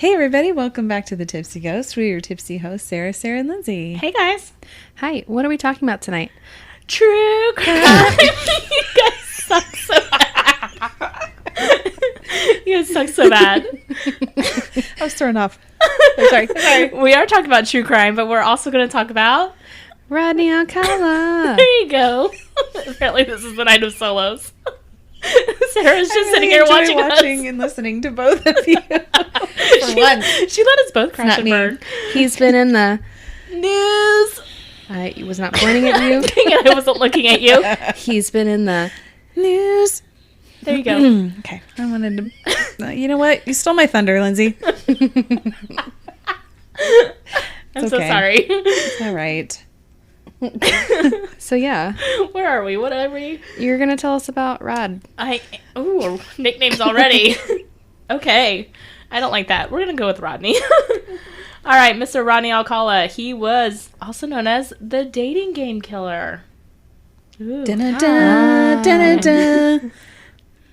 Hey everybody, welcome back to the Tipsy Ghost. We're your tipsy hosts, Sarah, and Lindsay. Hey guys. Hi, what are we talking about tonight? True crime. You guys suck so bad. You guys suck so bad. I was thrown off. Sorry. We are talking about true crime, but we're also going to talk about Rodney Alcala. There you go. Apparently this is the night of solos. Sarah's just sitting here watching and listening to both of you. For once. She let us both crash and burn. He's been in the news. I was not pointing at you. Dang it, I wasn't looking at you. He's been in the news. There you go. Okay. I wanted to... you know what? You stole my thunder, Lindsay. I'm so sorry. It's all right. So yeah, where are we? What are we? You're gonna tell us about Rod. Ooh, nicknames already. Okay, I don't like that. We're gonna go with Rodney. All right, Mr. Rodney Alcala. He was also known as the dating game killer. Ooh. Dun-dun-dun, dun-dun-dun.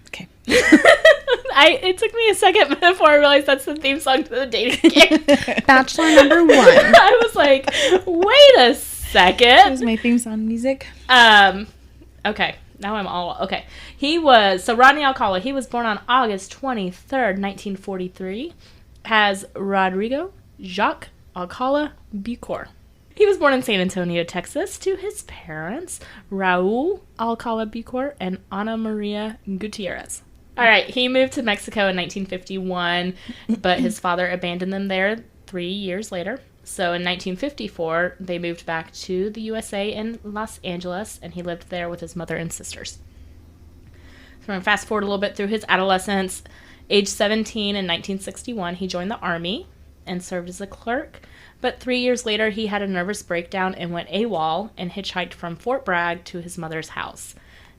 Okay. It took me a second before I realized that's the theme song to the dating game. Bachelor number 1. I was like, wait a second. That was my theme song music. Okay. Now I'm all... Okay. Rodney Alcala, he was born on August 23rd, 1943, as Rodrigo Jacques Alcala Bucor. He was born in San Antonio, Texas, to his parents, Raul Alcala Bucor and Ana Maria Gutierrez. All right. He moved to Mexico in 1951, but his father abandoned them there 3 years later. So in 1954, they moved back to the USA in Los Angeles, and he lived there with his mother and sisters. So we're going to fast forward a little bit through his adolescence. Age 17 in 1961, he joined the Army and served as a clerk. But 3 years later, he had a nervous breakdown and went AWOL and hitchhiked from Fort Bragg to his mother's house.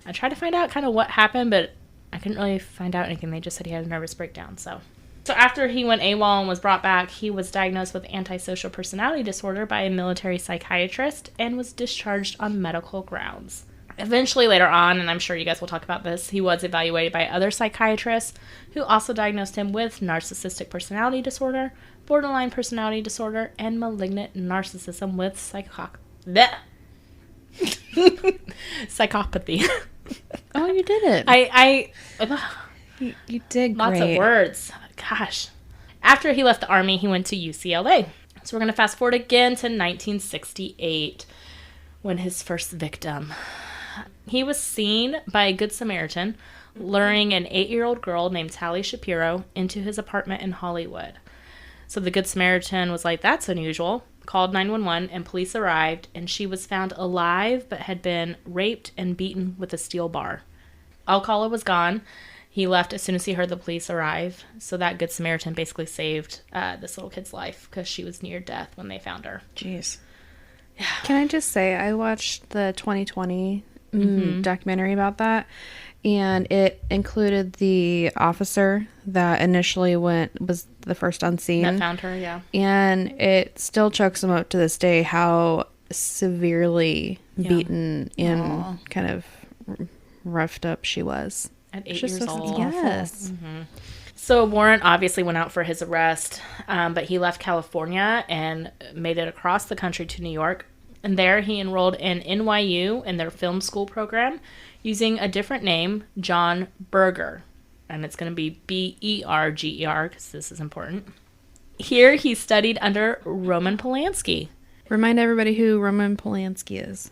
I tried to find out kind of what happened, but I couldn't really find out anything. They just said he had a nervous breakdown, So after he went AWOL and was brought back, he was diagnosed with antisocial personality disorder by a military psychiatrist and was discharged on medical grounds. Eventually, later on, and I'm sure you guys will talk about this, he was evaluated by other psychiatrists who also diagnosed him with narcissistic personality disorder, borderline personality disorder, and malignant narcissism with psychopathy. Oh, you did it. You did great. Lots of words. Gosh. After he left the Army, he went to UCLA. So we're going to fast forward again to 1968, when his first victim. He was seen by a Good Samaritan luring an 8-year-old girl named Tally Shapiro into his apartment in Hollywood. So the Good Samaritan was like, that's unusual, called 911, and police arrived, and she was found alive but had been raped and beaten with a steel bar. Alcala was gone. He left as soon as he heard the police arrive. So that Good Samaritan basically saved this little kid's life because she was near death when they found her. Jeez. Yeah. Can I just say, I watched the 2020 documentary about that, and it included the officer that initially was the first on scene. That found her, yeah. And it still chokes him up to this day how severely beaten and kind of roughed up she was. At 8 years old. Yes. Mm-hmm. So a warrant obviously went out for his arrest, but he left California and made it across the country to New York. And there he enrolled in NYU in their film school program using a different name, John Berger. And it's going to be Berger because this is important. Here he studied under Roman Polanski. Remind everybody who Roman Polanski is.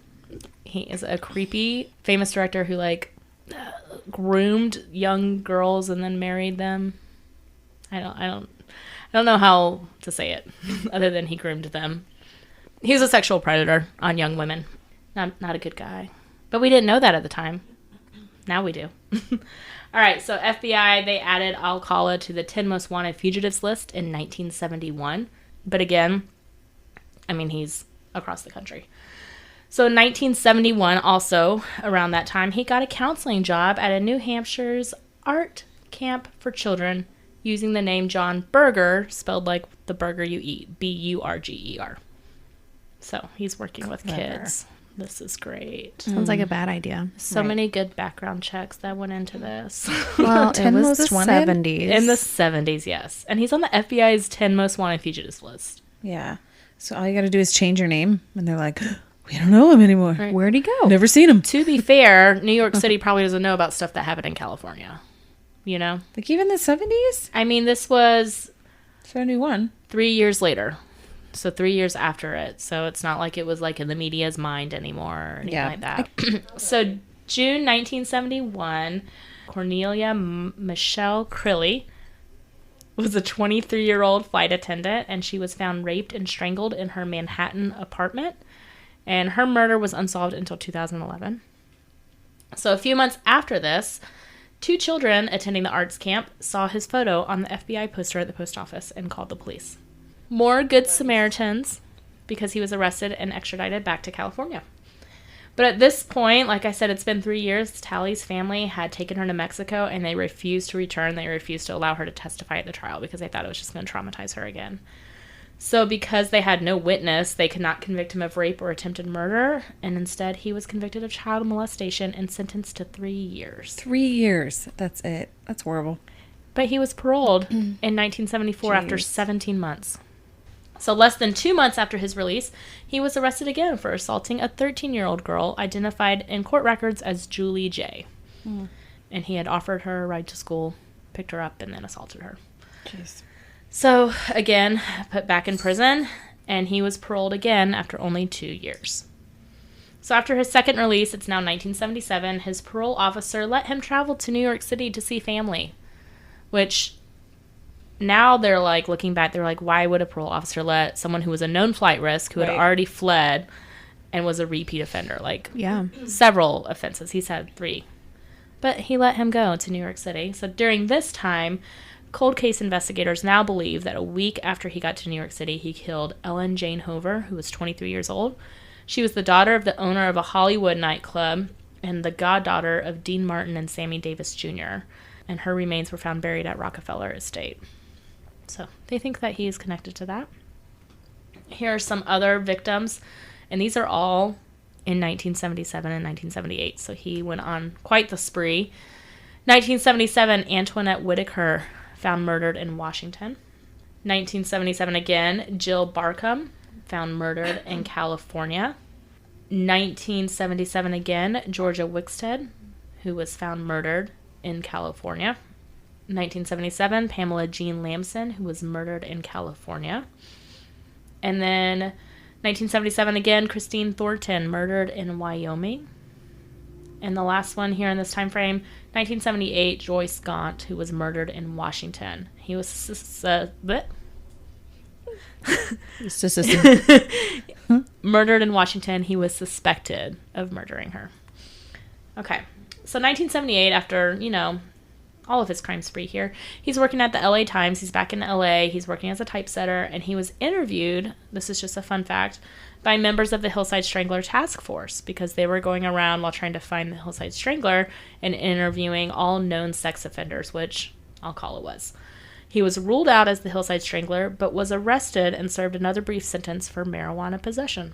He is a creepy, famous director who groomed young girls and then married them. I don't know how to say it other than he groomed them. He's a sexual predator on young women. Not a good guy. But we didn't know that at the time. Now we do. All right, so FBI, they added Alcala to the 10 most wanted fugitives list in 1971. But again, he's across the country. So in 1971, also around that time, he got a counseling job at a New Hampshire's art camp for children using the name John Berger, spelled like the burger you eat, Burger. So he's working with kids. This is great. Sounds like a bad idea. So many good background checks that went into this. Well, it 10 was most the wanted? 70s. In the 70s, yes. And he's on the FBI's 10 most wanted fugitives list. Yeah. So all you got to do is change your name. And they're like, we don't know him anymore. Right. Where'd he go? Never seen him. To be fair, New York City probably doesn't know about stuff that happened in California. You know? Like even the 70s? I mean, this was 71. 3 years later. So 3 years after it. So it's not like it was like in the media's mind anymore or anything like that. So June 1971, Cornelia Michelle Crilly was a 23-year-old flight attendant, and she was found raped and strangled in her Manhattan apartment. And her murder was unsolved until 2011. So a few months after this, 2 children attending the arts camp saw his photo on the FBI poster at the post office and called the police. More Good Samaritans, because he was arrested and extradited back to California. But at this point, like I said, it's been 3 years. Tally's family had taken her to Mexico, and they refused to return. They refused to allow her to testify at the trial because they thought it was just going to traumatize her again. So because they had no witness, they could not convict him of rape or attempted murder, and instead he was convicted of child molestation and sentenced to 3 years. 3 years. That's it. That's horrible. But he was paroled in 1974 after 17 months. So less than 2 months after his release, he was arrested again for assaulting a 13-year-old girl identified in court records as Julie J. And he had offered her a ride to school, picked her up, and then assaulted her. Jeez. So, again, put back in prison, and he was paroled again after only 2 years. So after his second release, it's now 1977, his parole officer let him travel to New York City to see family, which now they're like, looking back, they're like, why would a parole officer let someone who was a known flight risk, who had already fled and was a repeat offender, like several offenses. He's had 3. But he let him go to New York City. So during this time, cold case investigators now believe that a week after he got to New York City, he killed Ellen Jane Hover, who was 23 years old. She was the daughter of the owner of a Hollywood nightclub and the goddaughter of Dean Martin and Sammy Davis Jr., and her remains were found buried at Rockefeller Estate. So they think that he is connected to that. Here are some other victims, and these are all in 1977 and 1978, so he went on quite the spree. 1977, Antoinette Whitaker found murdered in Washington. 1977 again, Jill Barcombe found murdered in California. 1977 again, Georgia Wickstead, who was found murdered in California. 1977, Pamela Jean Lamson, who was murdered in California. And then 1977 again, Christine Thornton, murdered in Wyoming. And the last one here in this time frame, 1978, Joyce Gaunt, who was murdered in Washington. He was murdered in Washington. He was suspected of murdering her. Okay, so 1978, after, all of his crime spree here, he's working at the LA Times. He's back in LA. He's working as a typesetter, and he was interviewed, this is just a fun fact, by members of the Hillside Strangler Task Force, because they were going around while trying to find the Hillside Strangler and interviewing all known sex offenders, which Alcala was. He was ruled out as the Hillside Strangler, but was arrested and served another brief sentence for marijuana possession.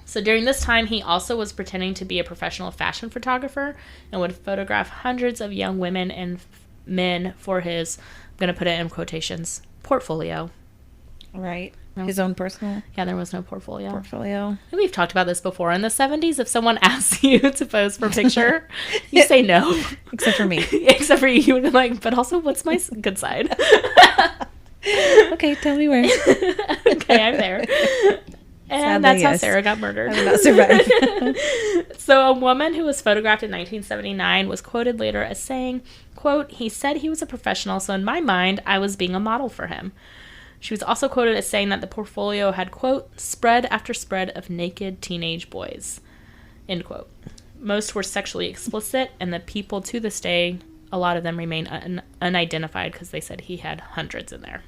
So during this time, he also was pretending to be a professional fashion photographer and would photograph hundreds of young women and men for his, I'm going to put it in quotations, portfolio. Right. His own personal Yeah, there was no portfolio. portfolio. And we've talked about this before. In the 70s, if someone asks you to pose for a picture, you say no. Except for me. Except for you. You would be like, but also, what's my good side? Okay, tell me where. Okay, I'm there. And Sadly, that's how yes. Sarah got murdered. I will not survive. So a woman who was photographed in 1979 was quoted later as saying, quote, "He said he was a professional, so in my mind, I was being a model for him." She was also quoted as saying that the portfolio had, quote, "spread after spread of naked teenage boys," end quote. Most were sexually explicit, and the people to this day, a lot of them remain unidentified because they said he had hundreds in there.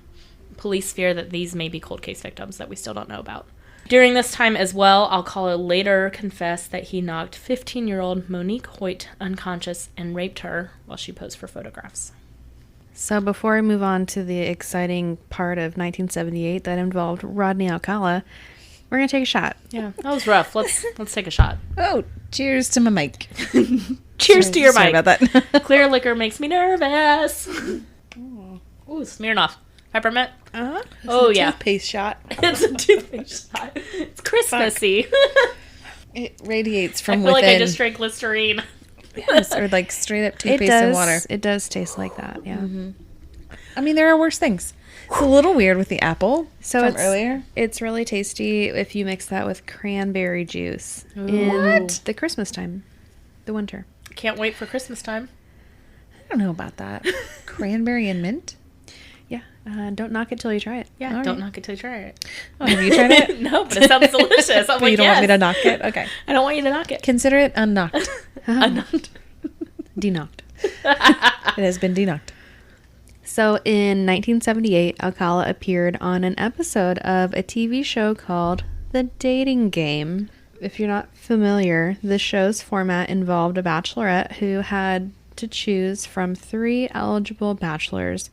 Police fear that these may be cold case victims that we still don't know about. During this time as well, Alcala later confessed that he knocked 15-year-old Monique Hoyt unconscious and raped her while she posed for photographs. So before I move on to the exciting part of 1978 that involved Rodney Alcala, We're going to take a shot. Yeah, that was rough. Let's take a shot. Oh, cheers to my mic. Cheers to your Sorry mic. about that. Clear liquor makes me nervous. Ooh, Smirnoff. Peppermint. Uh-huh. Oh, yeah. Toothpaste shot. It's a toothpaste shot. It's Christmassy. It radiates I from feel within. like I just drank Listerine. Yes, or like straight up It toothpaste does. and water. It does taste like that, yeah. I mean, there are worse things. It's a little weird with the apple So from it's earlier. It's really tasty if you mix that with cranberry juice Ooh. in the Christmas time, the winter. Can't wait for Christmas time. I don't know about that. Cranberry and mint? Yeah, don't knock it till you try it. Yeah, All don't right. knock it till you try it. Oh, have you tried it? No, but it sounds delicious. I'm But like, you don't yes. want me to knock it? Okay. I don't want you to knock it. Consider it unknocked. Unknocked. Denocked. It has been denocked. So in 1978, Alcala appeared on an episode of a TV show called The Dating Game. If you're not familiar, the show's format involved a bachelorette who had to choose from 3 eligible bachelors,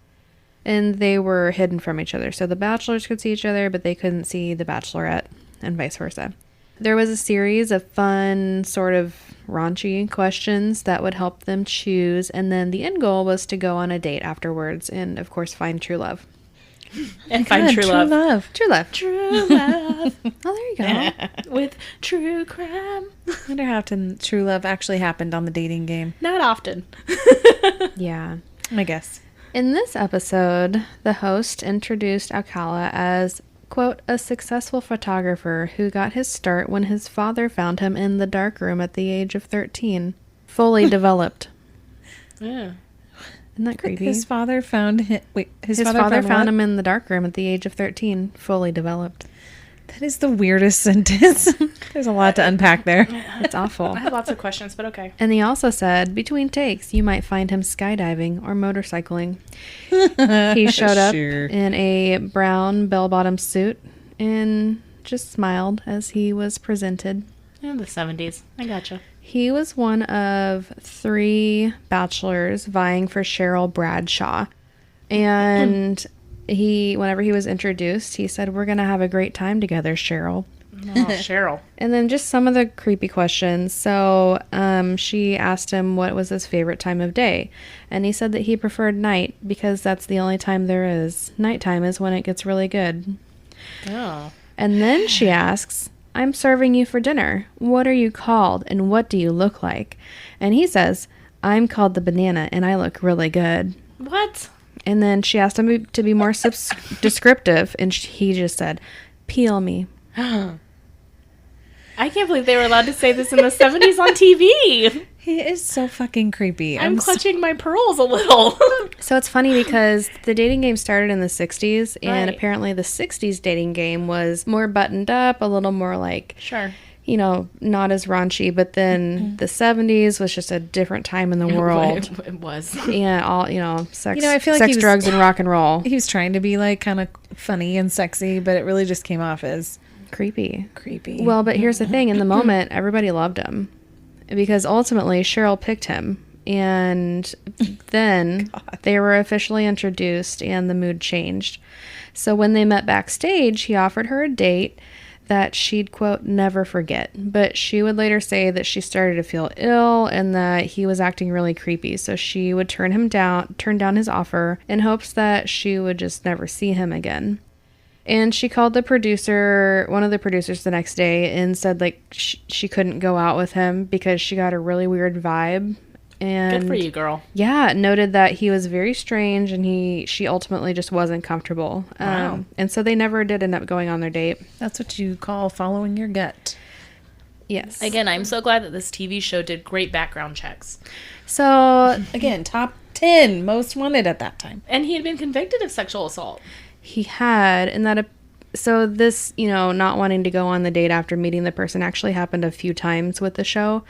and they were hidden from each other. So the bachelors could see each other, but they couldn't see the bachelorette, and vice versa. There was a series of fun, sort of raunchy questions that would help them choose, and then the end goal was to go on a date afterwards and, of course, find true love. And find God, true love. True love. True love. Oh, there you go. With true crime. I wonder how often true love actually happened on the dating game. Not often. Yeah. I guess. In this episode, the host introduced Alcala as, quote, a successful photographer who got his start when his father found him in the darkroom at the age of 13, fully developed. Yeah. Isn't that creepy? His father found him. Wait, his His father, father found found what? him in the darkroom at the age of 13, fully developed. That is the weirdest sentence. There's a lot to unpack there. It's awful. I have lots of questions, but okay. And he also said, between takes, you might find him skydiving or motorcycling. He showed up Sure. in a brown bell-bottom suit and just smiled as he was presented. In the 70s. I gotcha. He was one of 3 bachelors vying for Cheryl Bradshaw. And whenever he was introduced, he said, "We're going to have a great time together, Cheryl." Oh, Cheryl. And then just some of the creepy questions. So she asked him what was his favorite time of day. And he said that he preferred night because that's the only time there is. Nighttime is when it gets really good. Oh. And then she asks, "I'm serving you for dinner. What are you called and what do you look like?" And he says, "I'm called the banana and I look really good." What? And then she asked him to be more descriptive and he just said, "Peel me." I can't believe they were allowed to say this in the 70s on TV. He is so fucking creepy. I'm clutching my pearls a little. So it's funny because the dating game started in the 60s, and Right. apparently the 60s dating game was more buttoned up, a little more like, Sure. you know, not as raunchy. But then the 70s was just a different time in the world. It was. Yeah, all, you know, sex, You know, I feel like sex he was- drugs, and rock and roll. He was trying to be like kind of funny and sexy, but it really just came off as Creepy. creepy. Well, but here's the thing. In the moment, everybody loved him because ultimately Cheryl picked him. And then they were officially introduced and the mood changed. So when they met backstage, he offered her a date that she'd, quote, never forget. But she would later say that she started to feel ill and that he was acting really creepy. So she would turn down his offer in hopes that she would just never see him again. And she called one of the producers the next day and said like she couldn't go out with him because she got a really weird vibe. And Good for you, girl. yeah, noted that he was very strange and she ultimately just wasn't comfortable. Wow. And so they never did end up going on their date. That's what you call following your gut. Yes. Again, I'm so glad that this TV show did great background checks. So Again, top 10 most wanted at that time. And he had been convicted of sexual assault. he had, and that, so this, you know, not wanting to go on the date after meeting the person actually happened a few times with the show.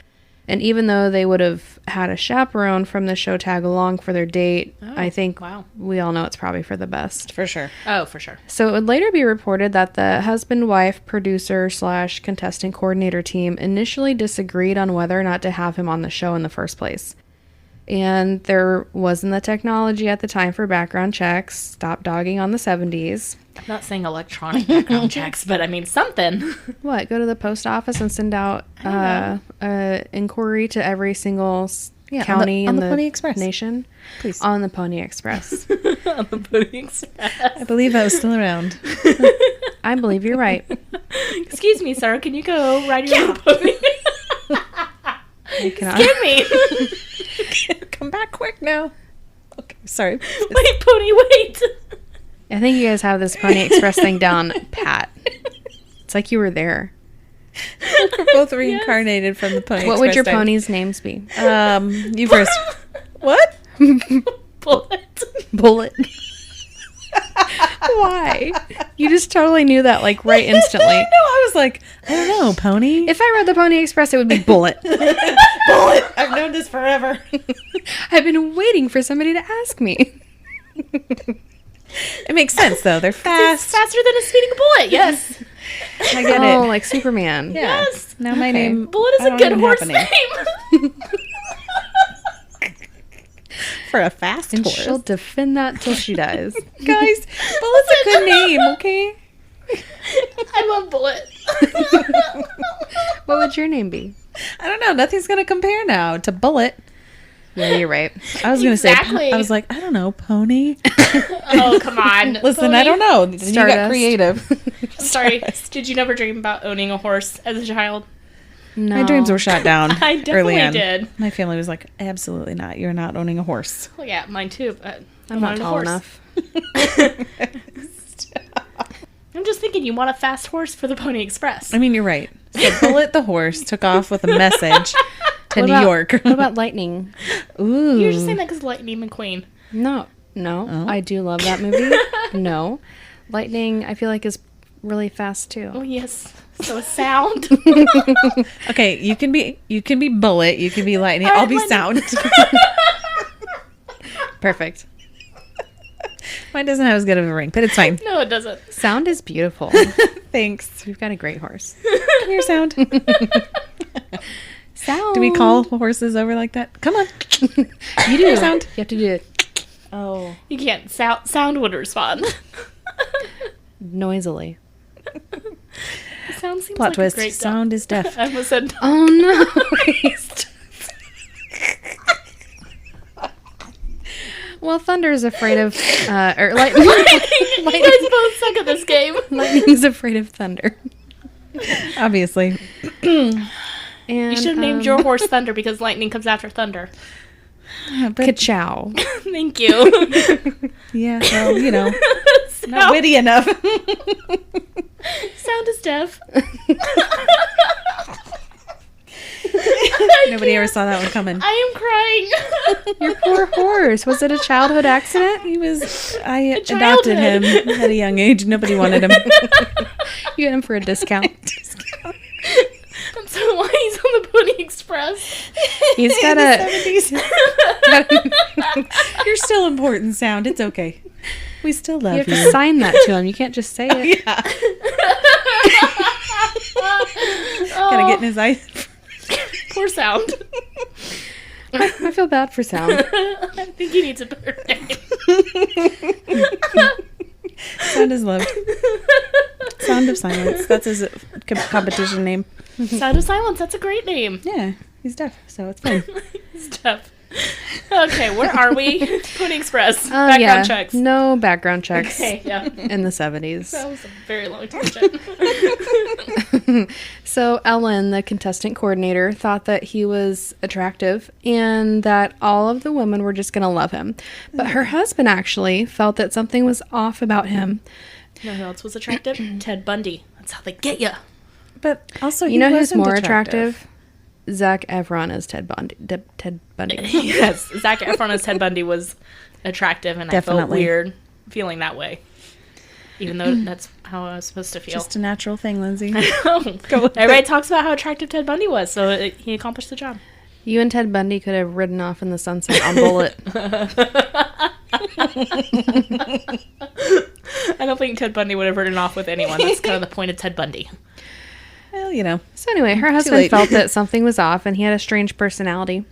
And even though they would have had a chaperone from the show tag along for their date, I think wow. we all know it's probably for the best. For sure. Oh, for sure. So it would later be reported that the husband-wife producer / contestant coordinator team initially disagreed on whether or not to have him on the show in the first place. And there wasn't the technology at the time for background checks. Stop dogging on the 70s. I'm not saying electronic background checks, but I mean something. What? Go to the post office and send out inquiry to every single county on in the the Pony Express. nation? Please. On the Pony Express. On the Pony Express. I believe I was still around. I believe you're right. Excuse me, sir. Can you go ride your little pony? I cannot. Scared me. Come back quick now. Okay, sorry. Wait, pony, wait. I think you guys have this Pony Express thing down pat. It's like you were there. We're both reincarnated from the Pony What would your Express time. ponies' names be? You first. What? Bullet. Bullet. Why? You just totally knew that, like, right instantly. I know. I was like, I don't know, Pony. If I read the Pony Express, it would be Bullet. Bullet. I've known this forever. I've been waiting for somebody to ask me. It makes sense, though. They're It's fast. faster than a speeding bullet. Yes. I get Oh, it. like Superman. Yeah. Yes. Now my Okay. name. Bullet is I a don't good even horse have a name. For a fast And horse. she'll defend that till she dies. Guys, Bullet's a good name, okay? I love Bullet. What would your name be? I don't know. Nothing's going to compare now to Bullet. Yeah, you're right. I was going to say, Exactly. I was like, I don't know, Pony. Oh, come on. Listen, Pony. I don't know. You got Stardust. creative. Sorry. Did you never dream about owning a horse as a child? No. My dreams were shot down I definitely early on. did. My family was like, absolutely not. You're not owning a horse. Well, yeah, mine too. But I'm not wanted a tall horse. enough. I'm just thinking, you want a fast horse for the Pony Express. I mean, you're right. So Bullet the horse took off with a message to What New about- York. What about Lightning? Ooh. You're just saying that because Lightning McQueen. No. Oh. I do love that movie. No. Lightning, I feel like, is really fast, Oh, too. yes. So a sound. Okay, you can be Bullet, you can be Lightning. All right, I'll be Lightning. Sound. Perfect. Mine doesn't have as good of a ring, but it's fine. No, it doesn't. Sound is beautiful. Thanks. We've got a great horse. Come here, Sound. Sound. Do we call horses over like that? Come on. You do. Sound. You have to do it Oh. You can't. Sound would respond. noisily. Sound seems Plot like twist. a great Sound is deaf. I almost said. Oh, no. Well, Thunder's afraid of, or Lightning. You guys both suck at this game. Lightning's afraid of thunder. Obviously. And, You should have named your horse Thunder because lightning comes after thunder. But, Ka-chow. Thank you. yeah, well, you know, Sound, not witty enough. sound is deaf. Nobody ever saw that one coming. I am crying. Your poor horse. Was it a childhood accident? I adopted childhood. him at a young age. Nobody wanted him. You got him for a discount. That's why he's on the Pony Express. He's got You're still important, Sound. It's okay. We still You love have you. to sign that to him. You can't just say it. Yeah. Gotta get in his eyes. Poor Sound. I feel bad for Sound. I think he needs a better name. Sound is loved. Sound of Silence. That's his competition name. Sound of Silence. That's a great name. Yeah, he's deaf, so it's fine. It's tough. Okay, where are we? Pony Express. Background checks. No background checks Okay, yeah. in the 70s. That was a very long tangent. So Ellen, the contestant coordinator, thought that he was attractive and that all of the women were just going to love him. But her husband actually felt that something was off about him. You know who else was attractive? Ted Bundy. That's how they get you. But also, You know who's more attractive? Zac Efron as Ted Bundy. Yes, Zac Efron as Ted Bundy was attractive, and I felt Definitely. weird feeling that way. Even though that's how I was supposed to feel. Just a natural thing, Lindsay. Everybody talks about how attractive Ted Bundy was, so he accomplished the job. You and Ted Bundy could have ridden off in the sunset on Bullet. I don't think Ted Bundy would have ridden off with anyone. That's kind of the point of Ted Bundy. Well, you know. So anyway, her husband late. felt that something was off and he had a strange personality.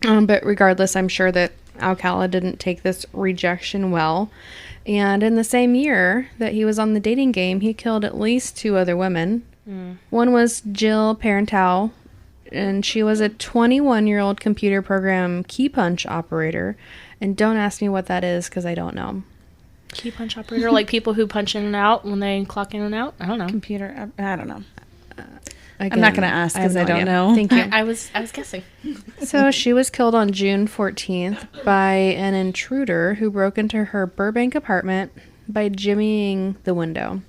But regardless, I'm sure that Alcala didn't take this rejection well. And in the same year that he was on the dating game, he killed at least 2 other women. One was Jill Parental, and she was a 21-year-old computer program key punch operator. And don't ask me what that is, because I don't know. Key punch operator, like people who punch in and out when they clock in and out? I don't know. Computer, I don't know. Again, I'm not going to ask because I don't know. Thank you. I was guessing. So she was killed on June 14th by an intruder who broke into her Burbank apartment by jimmying the window.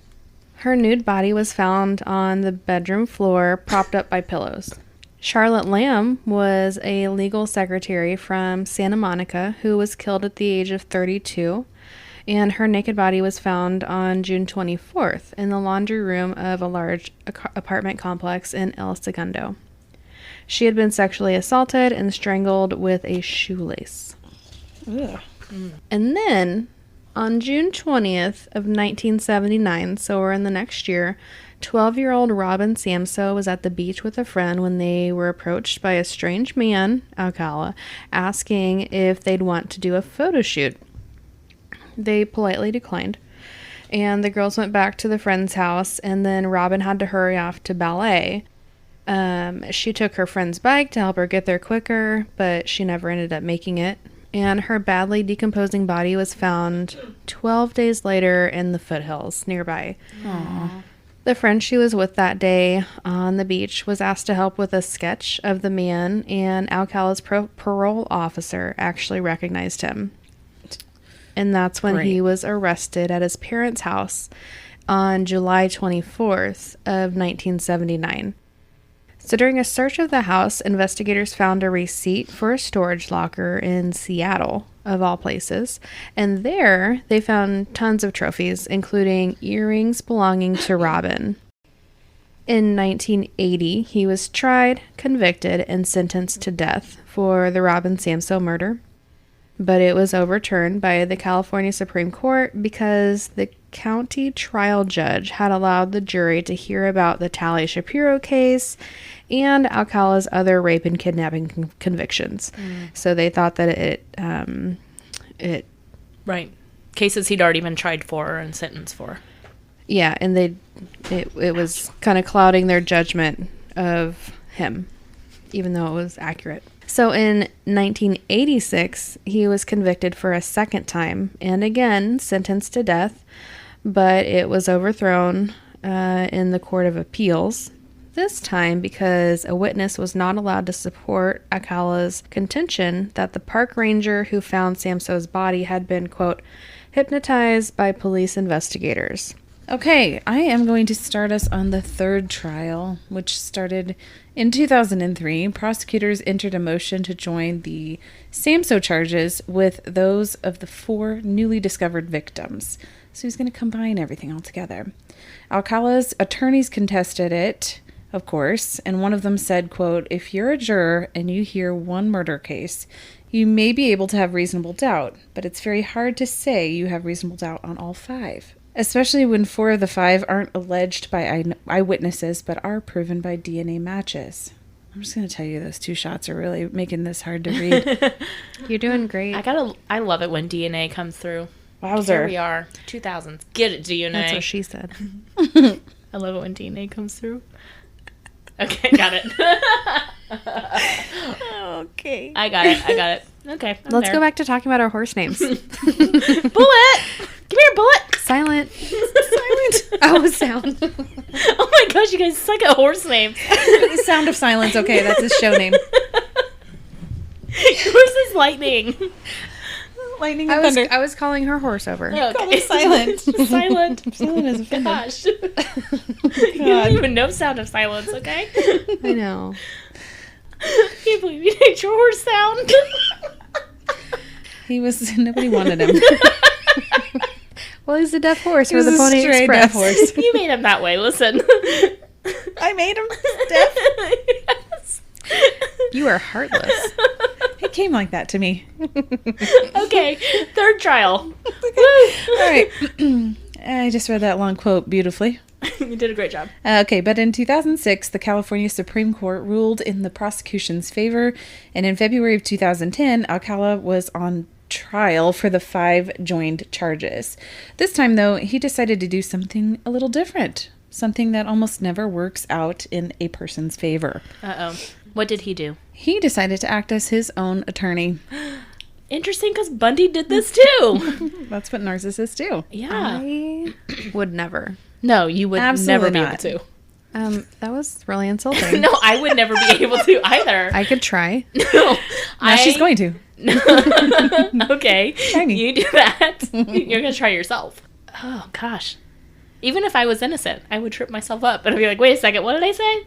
Her nude body was found on the bedroom floor, propped up by pillows. Charlotte Lamb was a legal secretary from Santa Monica who was killed at the age of 32, and her naked body was found on June 24th in the laundry room of a large apartment complex in El Segundo. She had been sexually assaulted and strangled with a shoelace. Ugh. And then, on June 20th of 1979, so we're in the next year, 12-year-old Robin Samso was at the beach with a friend when they were approached by a strange man, Alcala, asking if they'd want to do a photo shoot. They politely declined, and the girls went back to the friend's house, and then Robin had to hurry off to ballet. She took her friend's bike to help her get there quicker, but she never ended up making it, and her badly decomposing body was found 12 days later in the foothills nearby. Aww. The friend she was with that day on the beach was asked to help with a sketch of the man, and Alcala's parole officer actually recognized him. And that's when he was arrested at his parents' house on July 24th of 1979. So during a search of the house, investigators found a receipt for a storage locker in Seattle, of all places. And there, they found tons of trophies, including earrings belonging to Robin. In 1980, he was tried, convicted, and sentenced to death for the Robin Samso murder. But it was overturned by the California Supreme Court because the county trial judge had allowed the jury to hear about the Tally Shapiro case and Alcala's other rape and kidnapping convictions. So they thought that it Right. Cases he'd already been tried for and sentenced for. Yeah, and it was kind of clouding their judgment of him, even though it was accurate. So in 1986, he was convicted for a second time and again sentenced to death, but it was overthrown in the Court of Appeals, this time because a witness was not allowed to support Alcala's contention that the park ranger who found Samso's body had been, quote, hypnotized by police investigators. Okay, I am going to start us on the third trial, which started in 2003. Prosecutors entered a motion to join the Samso charges with those of the 4 newly discovered victims. So he's going to combine everything all together. Alcala's attorneys contested it, of course, and one of them said, quote, if you're a juror and you hear one murder case, you may be able to have reasonable doubt, but it's very hard to say you have reasonable doubt on all 5. Especially when 4 of the 5 aren't alleged by eyewitnesses, but are proven by DNA matches. I'm just going to tell you those 2 shots are really making this hard to read. You're doing great. I love it when DNA comes through. Wowzer. Here we are, 2000s. Get it, DNA. That's what she said. I love it when DNA comes through. Okay, got it. Okay. I got it. Okay, Let's go back to talking about our horse names. Bullet! Come here, Bullet! Silent. Silent. Oh, sound. Oh my gosh, you guys suck at horse names. The Sound of Silence. Okay, that's his show name. Yours is Lightning. Lightning and Thunder. I was calling her horse over. Yeah, Call him Silent. Silent. Silent is offended. Gosh. You don't even know Sound of Silence, okay? I know. I can't believe you named your horse Sound. Nobody wanted him. Well, he's a deaf horse He for was the a Pony stray Express. deaf horse. You made him that way, listen. I made him deaf. Yes. You are heartless. It came like that to me. Okay, third trial. All right. I just read that long quote beautifully. You did a great job. Okay, but in 2006, the California Supreme Court ruled in the prosecution's favor, and in February of 2010, Alcala was on trial for the 5 joined charges. This time, though, he decided to do something a little different, something that almost never works out in a person's favor. Uh-oh. What did he do? He decided to act as his own attorney. Interesting, because Bundy did this too. That's what narcissists do. Yeah. I would never. No, you would Absolutely never not. be able to. That was really insulting. No, I would never be able to either. I could try. No, Now she's going to. Okay, Try me. you do that. You're gonna try yourself. Oh gosh. Even if I was innocent, I would trip myself up and I'd be like, "Wait a second, what did I say?"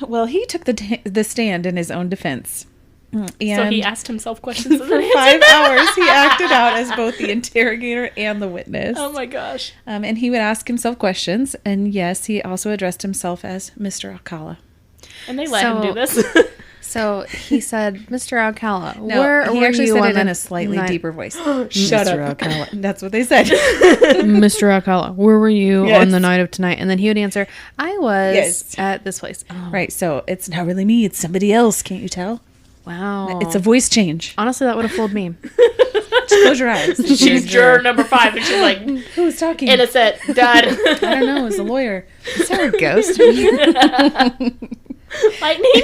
Well, he took the stand in his own defense. And So he asked himself questions and for then 5 hours, he acted out as both the interrogator and the witness. Oh my gosh. And he would ask himself questions. And yes, he also addressed himself as Mr. Alcala. And they let him do this. So he said, Mr. Alcala, No, where he were actually you said on it in the a slightly night- deeper voice. Shut Mr. up. Alcala. That's what they said. Mr. Alcala, where were you Yes. on the night of tonight? And then he would answer, I was Yes. at this place. Oh, Right. So it's not really me. It's somebody else. Can't you tell? wow. It's a voice change. Honestly, that would have fooled me. Just close your eyes. She's juror number 5 and she's like, Who was talking? innocent, done. I don't know. It's a lawyer. Is that a ghost? Lightning.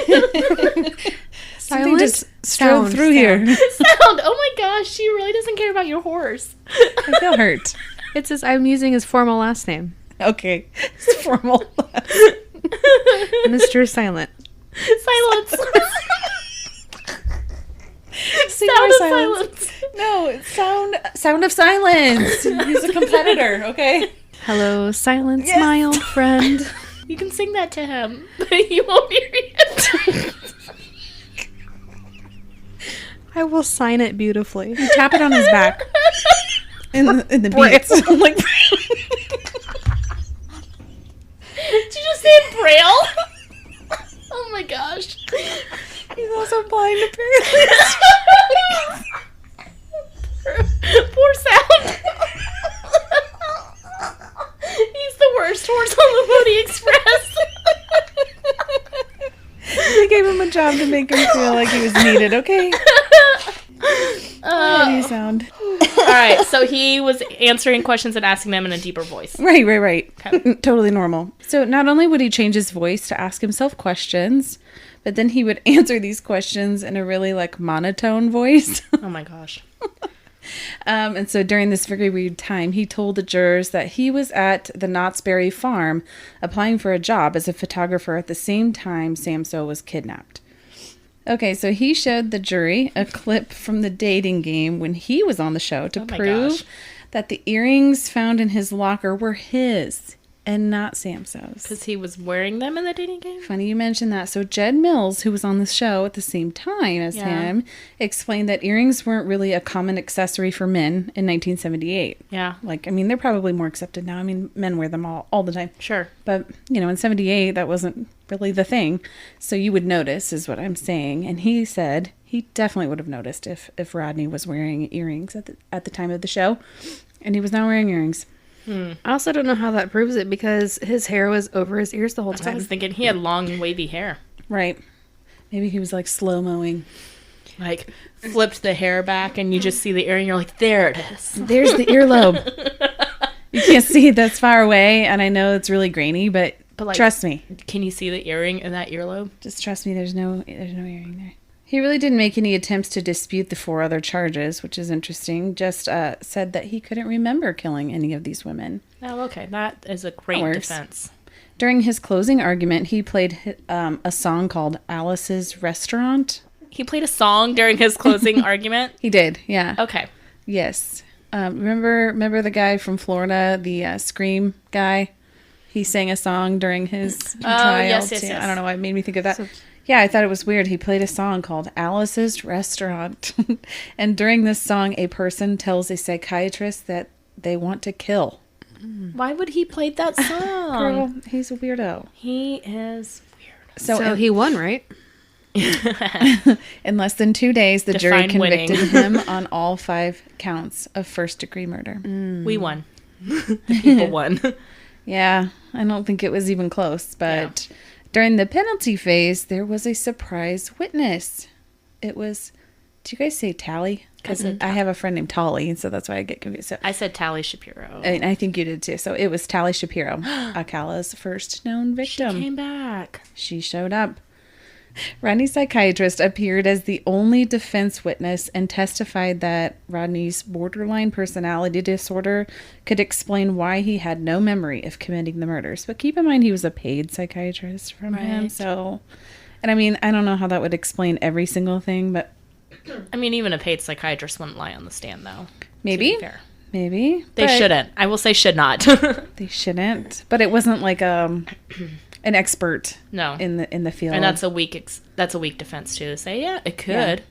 Something Silent just strode sound, through here. Sound. Oh my gosh, she really doesn't care about your horse. I feel hurt. It's his, I'm using his formal last name. Okay. It's formal. Mr. Silent. Silence. Sing Sound more of silence. silence. No, it's sound of silence. He's a competitor, okay? Hello, silence, Yes. my old friend. You can sing that to him, but he won't hear it. I will sign it beautifully. Tap it on his back. In the beats. I'm like, Did you just say Braille? Oh my gosh. he's also blind apparently. Poor sound. He's the worst horse on the Pony Express. They gave him a job to make him feel like he was needed, okay? How do you sound? All right, so he was answering questions and asking them in a deeper voice. Right. Okay. Totally normal. So not only would he change his voice to ask himself questions, but then he would answer these questions in a really like monotone voice. Oh my gosh. And so during this very weird time, he told the jurors that he was at the Knott's Berry farm applying for a job as a photographer at the same time Samso was kidnapped. Okay, so he showed the jury a clip from the dating game when he was on the show to Oh my prove gosh. that the earrings found in his locker were his and not Samso's. Because he was wearing them in the dating game? Funny you mentioned that. So Jed Mills, who was on the show at the same time as Yeah. him, explained that earrings weren't really a common accessory for men in 1978. Yeah, Like, I mean, they're probably more accepted now. I mean, men wear them all the time. sure. But, you know, in 78, that wasn't really the thing. So you would notice, is what I'm saying. And he said he definitely would have noticed if Rodney was wearing earrings at the time of the show. And he was not wearing earrings. I also don't know how that proves it because his hair was over his ears the whole That's what I time. was thinking. He had long, wavy hair. Right. Maybe he was like slow mowing. Like, flipped the hair back and you just see the earring. You're like, there it is. There's the earlobe. You can't see it that's far away. And I know it's really grainy, but like, trust me. Can you see the earring in that earlobe? Just trust me, there's no earring there. He really didn't make any attempts to dispute the 4 other charges, which is interesting. Just said that he couldn't remember killing any of these women. Oh, okay. That is a great works. defense. During his closing argument, he played a song called Alice's Restaurant. He played a song during his closing argument? He did, yeah. Okay. Yes. Remember the guy from Florida, the Scream guy? He sang a song during his trial. yes, too. yes. I don't know why it made me think of that. Yeah, I thought it was weird. He played a song called Alice's Restaurant. And during this song, a person tells a psychiatrist that they want to kill. Why would he play that song? Girl, he's a weirdo. He is weird. So he won, right? In less than 2 days, the jury Define winning. convicted him on all 5 counts of first-degree murder. We won. The people won. Yeah, I don't think it was even close. But during the penalty phase, there was a surprise witness. It was, do you guys say Tally? Because I have a friend named Tolly, so that's why I get confused. So, I said Tally Shapiro. and I think you did too. So it was Tally Shapiro, Alcala's first known victim. She came back. She showed up. Rodney's psychiatrist appeared as the only defense witness and testified that Rodney's borderline personality disorder could explain why he had no memory of committing the murders. But keep in mind, he was a paid psychiatrist from him. So, and I mean, I don't know how that would explain every single thing, but I mean, even a paid psychiatrist wouldn't lie on the stand, though. maybe. To be fair. Maybe. They shouldn't. I will say should not. They shouldn't. But it wasn't like an expert No. in the field. And that's a weak defense too, to say, yeah, it could.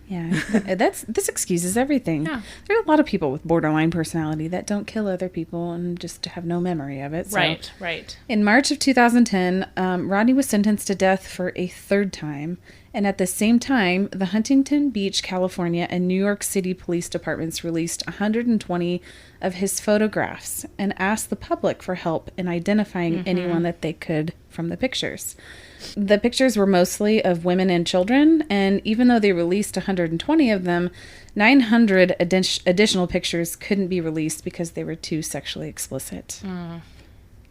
Yeah, this excuses everything. Yeah. There are a lot of people with borderline personality that don't kill other people and just have no memory of it. So. Right. In March of 2010, Rodney was sentenced to death for a third time. And at the same time, the Huntington Beach, California, and New York City police departments released 120 of his photographs and asked the public for help in identifying anyone that they could from the pictures. The pictures were mostly of women and children, and even though they released 120 of them, 900 additional pictures couldn't be released because they were too sexually explicit.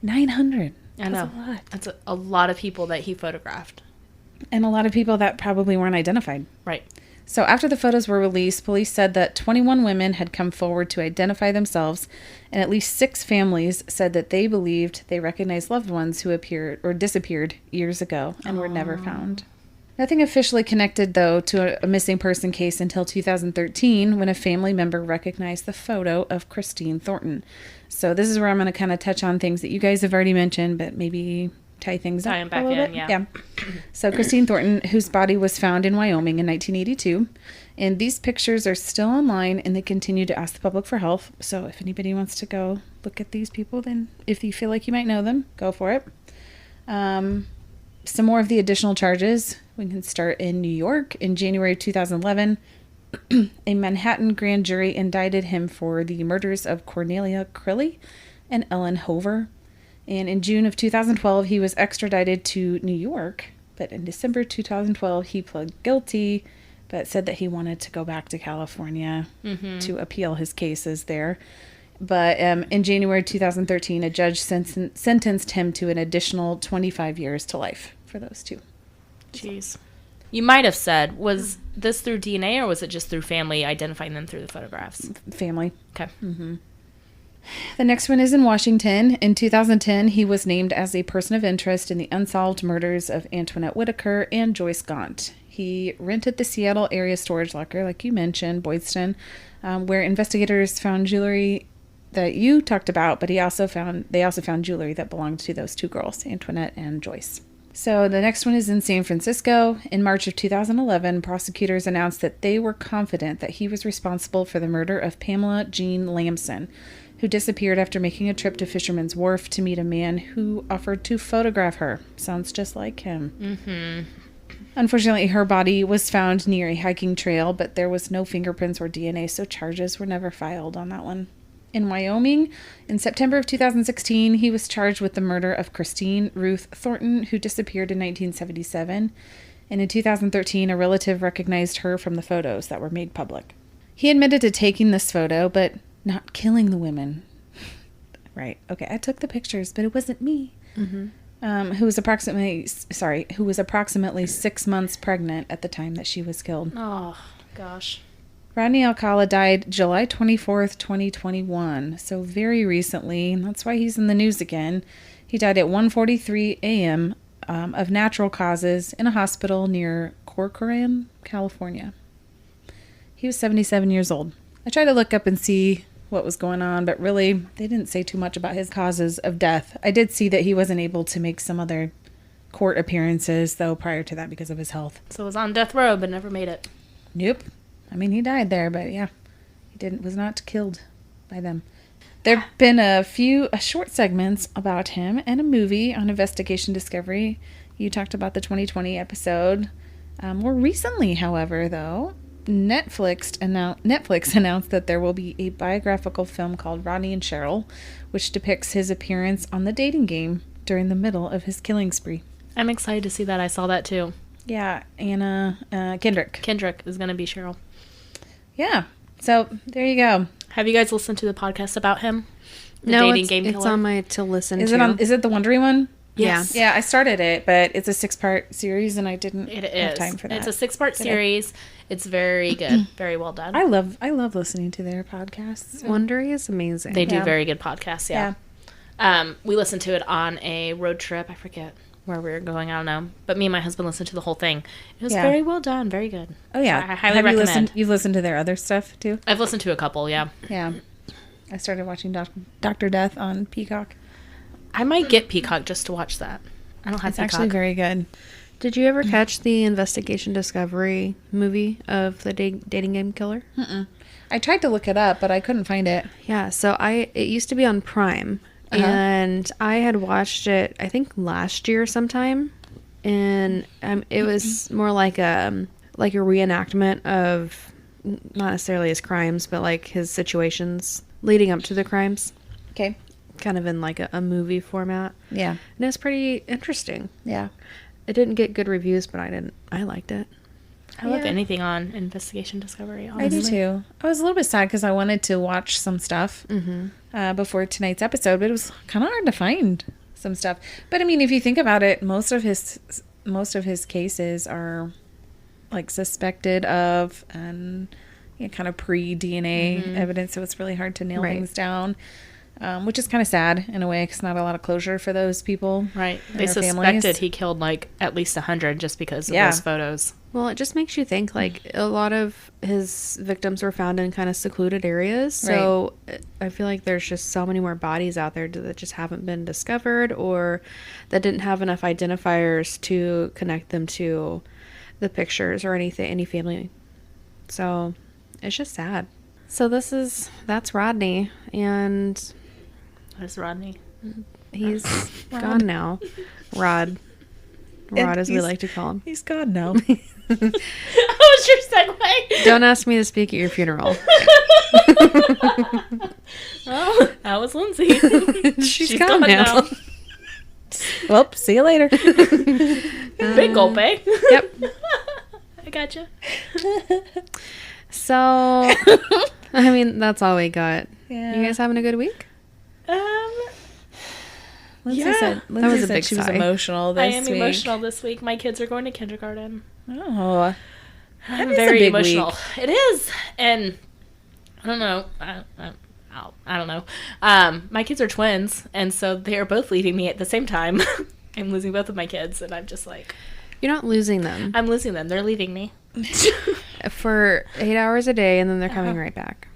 900. I know. That's a lot. That's a lot of people that he photographed. And a lot of people that probably weren't identified. Right. So after the photos were released, police said that 21 women had come forward to identify themselves, and at least 6 families said that they believed they recognized loved ones who appeared or disappeared years ago and were never found. Nothing officially connected, though, to a missing person case until 2013, when a family member recognized the photo of Christine Thornton. So this is where I'm going to kind of touch on things that you guys have already mentioned, but maybe tie things up Tie 'em back a little in, bit. yeah. So Christine Thornton, whose body was found in Wyoming in 1982, and these pictures are still online, and they continue to ask the public for help. So if anybody wants to go look at these people, then if you feel like you might know them, go for it. Some more of the additional charges. We can start in New York. In January 2011, a Manhattan grand jury indicted him for the murders of Cornelia Crilly and Ellen Hover. And in June of 2012, he was extradited to New York. But in December 2012, he pled guilty, but said that he wanted to go back to California to appeal his cases there. But in January 2013, a judge sentenced him to an additional 25 years to life for those two. Jeez. You might have said, was this through DNA or was it just through family identifying them through the photographs? Family. Okay. The next one is in Washington. In 2010, he was named as a person of interest in the unsolved murders of Antoinette Whitaker and Joyce Gaunt. He rented the Seattle area storage locker, like you mentioned, Boydston, where investigators found jewelry that you talked about, but they also found jewelry that belonged to those two girls, Antoinette and Joyce. So the next one is in San Francisco. In March of 2011, prosecutors announced that they were confident that he was responsible for the murder of Pamela Jean Lamson, who disappeared after making a trip to Fisherman's Wharf to meet a man who offered to photograph her. Sounds just like him. Unfortunately, her body was found near a hiking trail, but there was no fingerprints or DNA, so charges were never filed on that one. In Wyoming, in September of 2016, he was charged with the murder of Christine Ruth Thornton, who disappeared in 1977. And in 2013, a relative recognized her from the photos that were made public. He admitted to taking this photo, but not killing the women. Right. Okay, I took the pictures, but it wasn't me. Who was approximately 6 months pregnant at the time that she was killed. Oh, gosh. Rodney Alcala died July 24th, 2021, so very recently, and that's why he's in the news again. He died at 1:43 a.m. Of natural causes in a hospital near Corcoran, California. He was 77 years old. I tried to look up and see what was going on, but really, they didn't say too much about his causes of death. I did see that he wasn't able to make some other court appearances, though, prior to that because of his health. So was on death row, but never made it. Nope. I mean, he died there, but yeah, was not killed by them. There have been a few short segments about him and a movie on Investigation Discovery. You talked about the 2020 episode. More recently, however, though, Netflix announced that there will be a biographical film called Rodney and Cheryl, which depicts his appearance on the dating game during the middle of his killing spree. I'm excited to see that. I saw that too. Yeah, Anna Kendrick. Kendrick is going to be Cheryl. Yeah, so there you go. Have you guys listened to the podcast about him? The No, dating game it's killer? on my to listen Is to. is it the Wondery one? Yes. Yeah, I started it, but it's a 6-part series, and I didn't It have is. time for that. It's a 6-part series. It's very good. Very well done. I love listening to their podcasts. Wondery is amazing. They do Yeah. very good podcasts, yeah. We listened to it on a road trip. I forget where we were going. I don't know. But me and my husband listened to the whole thing. It was Yeah. very well done. Very good. Oh yeah, So I highly recommend. You've listened to their other stuff too? I've listened to a couple, yeah. Yeah. I started watching Dr. Death on Peacock. I might get Peacock just to watch that. I don't have It's Peacock. actually very good. Did you ever catch the Investigation Discovery movie of the dating game killer? I tried to look it up, but I couldn't find it. Yeah, so it used to be on Prime, and I had watched it, I think last year sometime, and it was more like a reenactment of not necessarily his crimes, but like his situations leading up to the crimes, Okay. kind of in like a movie format. Yeah. And it's pretty interesting. Yeah. It didn't get good reviews, but I liked it. I love Yeah. anything on Investigation Discovery, I honestly. do too. I was a little bit sad because I wanted to watch some stuff before tonight's episode, but it was kind of hard to find some stuff. But I mean, if you think about it, most of his cases are like suspected of and kind of pre-DNA evidence, so it's really hard to nail Right. things down, which is kind of sad in a way because not a lot of closure for those people. Right. and They their suspected families. he killed like at least 100 just because of Yeah. those photos. Well, it just makes you think like a lot of his victims were found in kind of secluded areas. So I feel like there's just so many more bodies out there that just haven't been discovered or that didn't have enough identifiers to connect them to the pictures or any family. So it's just sad. So that's Rodney, and What is Rodney? he's gone now. Rod, as we he's- like to call him. He's gone now. What was your segue? Don't ask me to speak at your funeral. Oh, that was Lindsay. She's gone now. Well, see you later. Big gulp, eh? Yep. I gotcha. So, I mean, that's all we got. Yeah. You guys having a good week? Lindsay Yeah. said, That was a said big she was sigh. emotional I this am week. emotional this week. My kids are going to kindergarten. Oh, I'm is a very big emotional. week. It is, and I don't know. I don't know. My kids are twins, and so they are both leaving me at the same time. I'm losing both of my kids, and I'm just like, You're not losing them I'm losing them. They're leaving me. for 8 hours a day, and then they're coming right back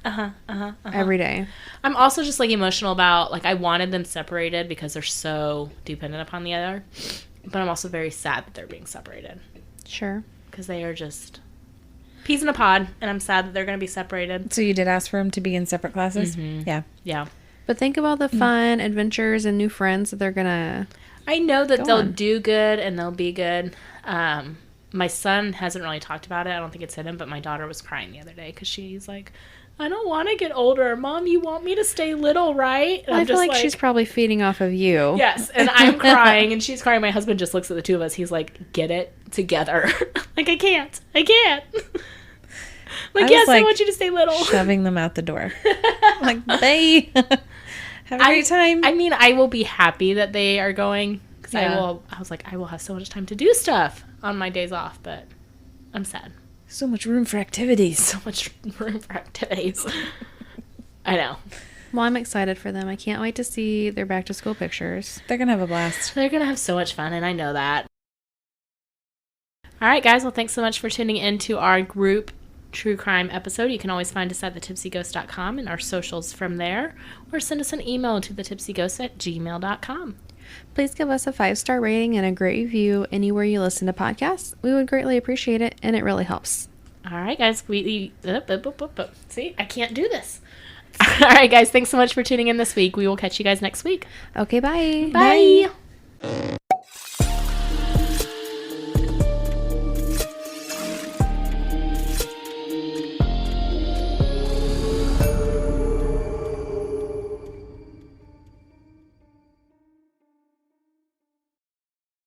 every day. I'm also just like emotional about like I wanted them separated because they're so dependent upon the other, but I'm also very sad that they're being separated Sure. because they are just peas in a pod, and I'm sad that they're going to be separated. so you did ask for him to be in separate classes? Yeah. Yeah. But think of all the fun adventures and new friends that they're gonna. I know that Go they'll on. do good and they'll be good. My son hasn't really talked about it. I don't think it's hit him, but my daughter was crying the other day because she's like, I don't want to get older. Mom, you want me to stay little, right? And I I'm feel just like she's probably feeding off of you. Yes, and I'm crying and she's crying. My husband just looks at the two of us. He's like, get it together. Like, I can't. Like, I yes, was, I like, want you to stay little. Shoving them out the door. Like, bye. Have a great time. I mean, I will be happy that they are going because Yeah. I was like, I will have so much time to do stuff on my days off, but I'm sad. So much room for activities. So much room for activities. I know. Well, I'm excited for them. I can't wait to see their back to school pictures. They're going to have a blast. They're going to have so much fun, and I know that. All right, guys. Well, thanks so much for tuning in to our group true crime episode. You can always find us at thetipsyghost.com and our socials from there, or send us an email to thetipsyghost@gmail.com. Please give us a 5-star rating and a great review anywhere you listen to podcasts. We would greatly appreciate it, and it really helps. All right, guys. See, I can't do this. All right, guys. Thanks so much for tuning in this week. We will catch you guys next week. Okay, bye. Bye.